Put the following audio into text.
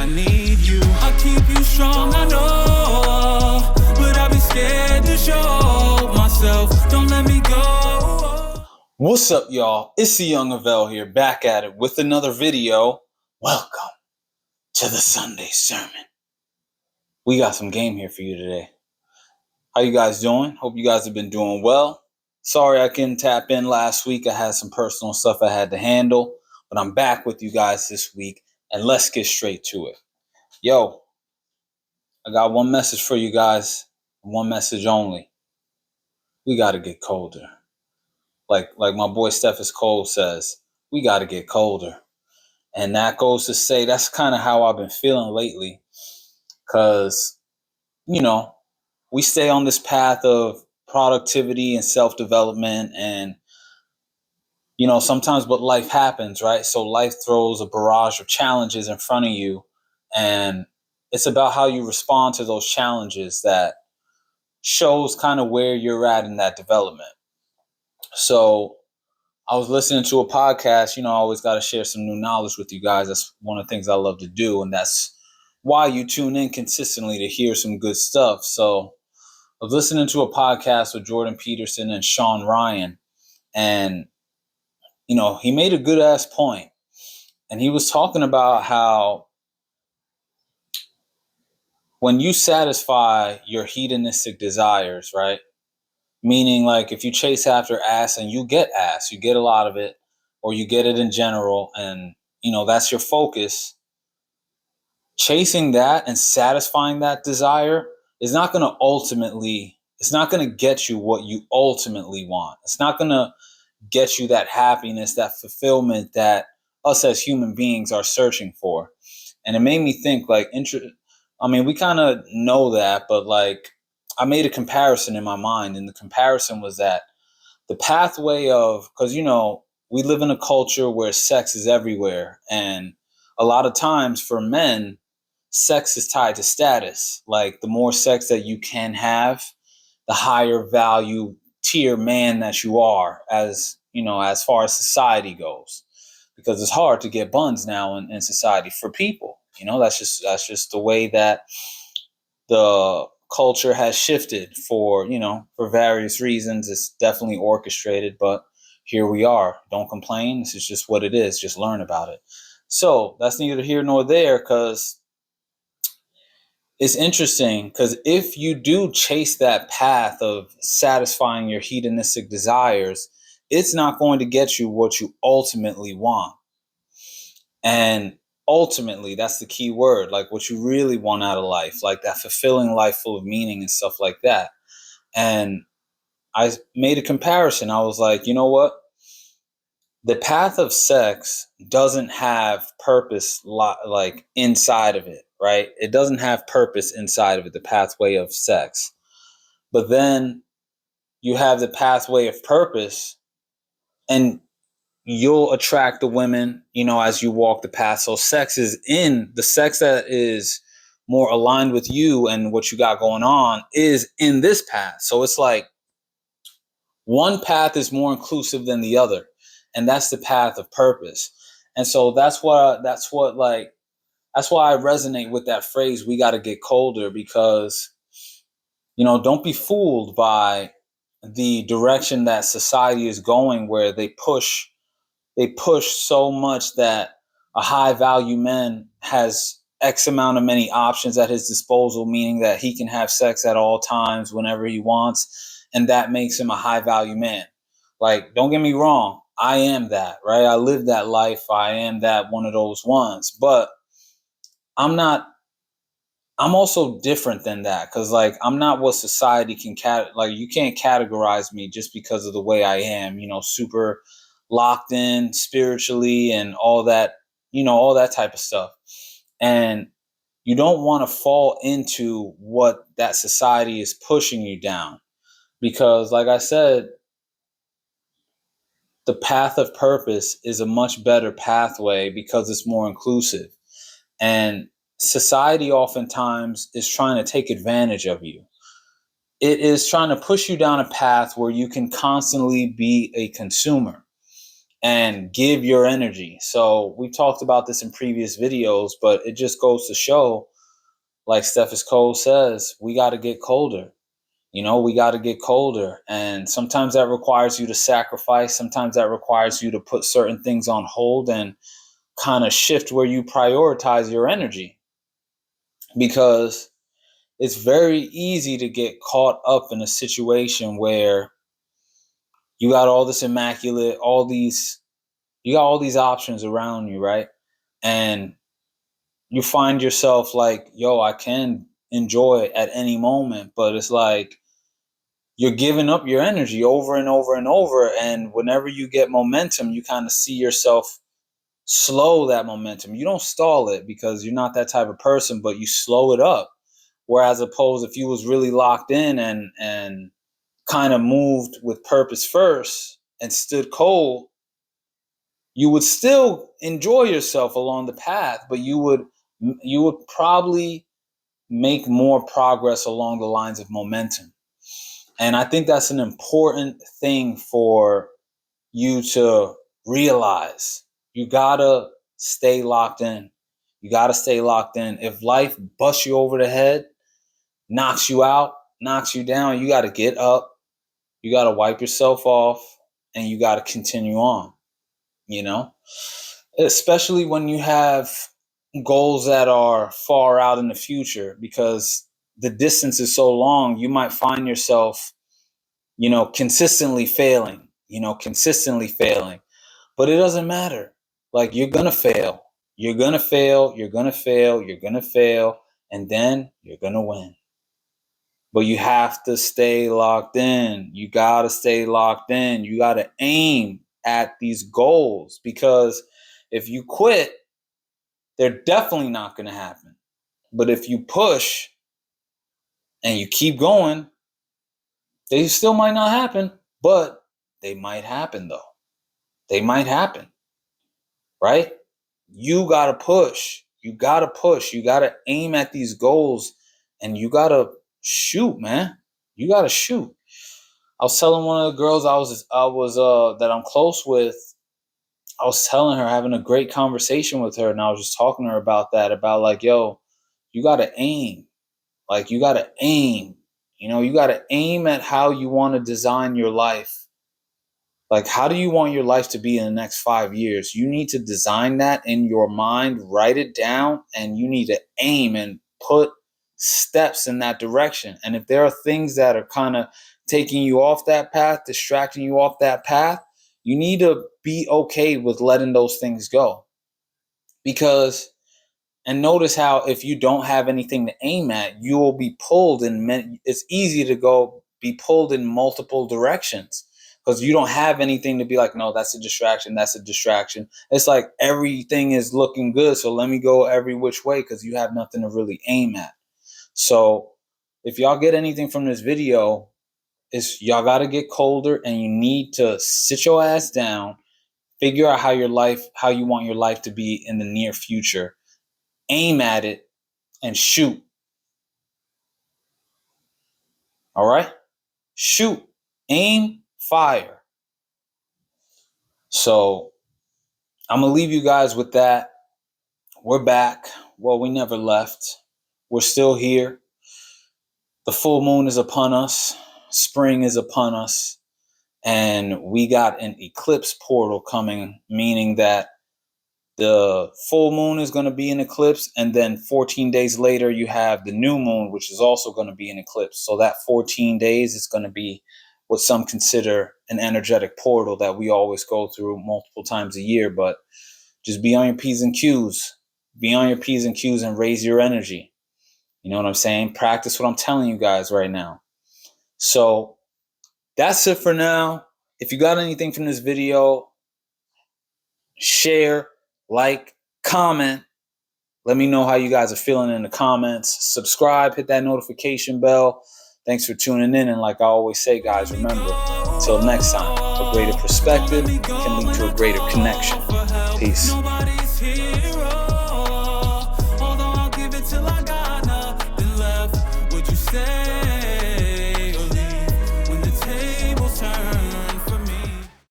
I need you. I'll keep you strong, I know, but I'll be scared to show myself. Don't let me go. What's up, y'all? It's the Young Avell here, back at it with another video. Welcome to the Sunday sermon. We got some game here for you today. How you guys doing? Hope you guys have been doing well. Sorry I couldn't tap in last week. I had some personal stuff I had to handle, but I'm back with you guys this week, and let's get straight to it. Yo, I got one message for you guys, one message only. We got to get colder. Like my boy Steffes Cole says, we got to get colder. And that goes to say that's kind of how I've been feeling lately. Because, we stay on this path of productivity and self-development. And, sometimes what life happens, right? So life throws a barrage of challenges in front of you. And it's about how you respond to those challenges that shows kind of where you're at in that development. So I was listening to a podcast. I always got to share some new knowledge with you guys. That's one of the things I love to do. And that's why you tune in consistently to hear some good stuff. So I was listening to a podcast with Jordan Peterson and Sean Ryan. And, he made a good ass point. And he was talking about how when you satisfy your hedonistic desires, right? Meaning, like, if you chase after ass and you get ass, you get a lot of it, or you get it in general, and, that's your focus. Chasing that and satisfying that desire is not going to it's not going to get you what you ultimately want. It's not going to get you that happiness, that fulfillment that us as human beings are searching for. And it made me think, we kind of know that, but I made a comparison in my mind, and the comparison was that the pathway of, because, we live in a culture where sex is everywhere. And a lot of times for men, sex is tied to status. Like, the more sex that you can have, the higher value tier man that you are, as far as society goes, because it's hard to get buns now in society for people. That's just the way that the culture has shifted for various reasons. It's definitely orchestrated, but here we are. Don't complain. This is just what it is. Just learn about it. So that's neither here nor there, because it's interesting, because if you do chase that path of satisfying your hedonistic desires, it's not going to get you what you ultimately want. And ultimately, that's the key word, like what you really want out of life, like that fulfilling life full of meaning and stuff like that. And I made a comparison. I was like, you know what? The path of sex doesn't have purpose like inside of it, right? It doesn't have purpose inside of it, the pathway of sex. But then you have the pathway of purpose, and you'll attract the women, as you walk the path. So sex is in the sex that is more aligned with you and what you got going on is in this path. So it's like one path is more inclusive than the other. And that's the path of purpose. And so that's why I resonate with that phrase, we got to get colder, because, don't be fooled by the direction that society is going, where they push so much that a high value man has X amount of many options at his disposal, meaning that he can have sex at all times, whenever he wants. And that makes him a high value man. Like, don't get me wrong. I am that, right? I live that life. I am that one of those ones, but I'm also different than that. Cause I'm not what society can you can't categorize me just because of the way I am, super locked in spiritually and all that, all that type of stuff. And you don't want to fall into what that society is pushing you down, because like I said, the path of purpose is a much better pathway because it's more inclusive. And society oftentimes is trying to take advantage of you. It is trying to push you down a path where you can constantly be a consumer. and give your energy. So we've talked about this in previous videos, but it just goes to show, like Steffes Cole says, we got to get colder. We got to get colder. And sometimes that requires you to sacrifice. Sometimes that requires you to put certain things on hold and kind of shift where you prioritize your energy. Because it's very easy to get caught up in a situation where you got all this immaculate, you got all these options around you, right? And you find yourself like, yo, I can enjoy it at any moment, but it's like you're giving up your energy over and over and over. And whenever you get momentum, you kind of see yourself slow that momentum. You don't stall it because you're not that type of person, but you slow it up. Whereas opposed if you was really locked in and kind of moved with purpose first and stood cold, you would still enjoy yourself along the path, but you would probably make more progress along the lines of momentum. And I think that's an important thing for you to realize. You gotta stay locked in. You gotta stay locked in. If life busts you over the head, knocks you out, knocks you down, you gotta get up. You gotta wipe yourself off, and you gotta continue on. Especially when you have goals that are far out in the future, because the distance is so long, you might find yourself, consistently failing, but it doesn't matter. Like, you're going to fail. You're going to fail. You're going to fail. You're going to fail. And then you're going to win. But you have to stay locked in. You got to stay locked in. You got to aim at these goals, because if you quit, they're definitely not going to happen. But if you push and you keep going, they still might not happen, but they might happen though. They might happen, right? You got to push. You got to push. You got to aim at these goals, and you got to shoot, man. You got to shoot. I was telling one of the girls I was that I'm close with, I was telling her, having a great conversation with her, and I was just talking to her about that, about like, yo, you got to aim. Like, you got to aim. You got to aim at how you want to design your life. Like, how do you want your life to be in the next 5 years? You need to design that in your mind, write it down, and you need to aim and put steps in that direction. And if there are things that are kind of taking you off that path, distracting you off that path, you need to be okay with letting those things go. And notice how if you don't have anything to aim at, you will be pulled it's easy to be pulled in multiple directions, because you don't have anything to be like, no, that's a distraction. That's a distraction. It's like everything is looking good, so let me go every which way, because you have nothing to really aim at. So if y'all get anything from this video, is y'all got to get colder, and you need to sit your ass down, figure out how you want your life to be in the near future, aim at it, and shoot. All right? Shoot, aim, fire. So I'm going to leave you guys with that. We're back. Well, we never left. We're still here. The full moon is upon us. Spring is upon us. And we got an eclipse portal coming, meaning that the full moon is going to be an eclipse. And then 14 days later, you have the new moon, which is also going to be an eclipse. So that 14 days is going to be what some consider an energetic portal that we always go through multiple times a year. But just be on your P's and Q's. Be on your P's and Q's and raise your energy. You know what I'm saying? Practice what I'm telling you guys right now. So that's it for now. If you got anything from this video, share, like, comment. Let me know how you guys are feeling in the comments. Subscribe, hit that notification bell. Thanks for tuning in. And like I always say, guys, remember, until next time, a greater perspective can lead to a greater connection. Peace. Say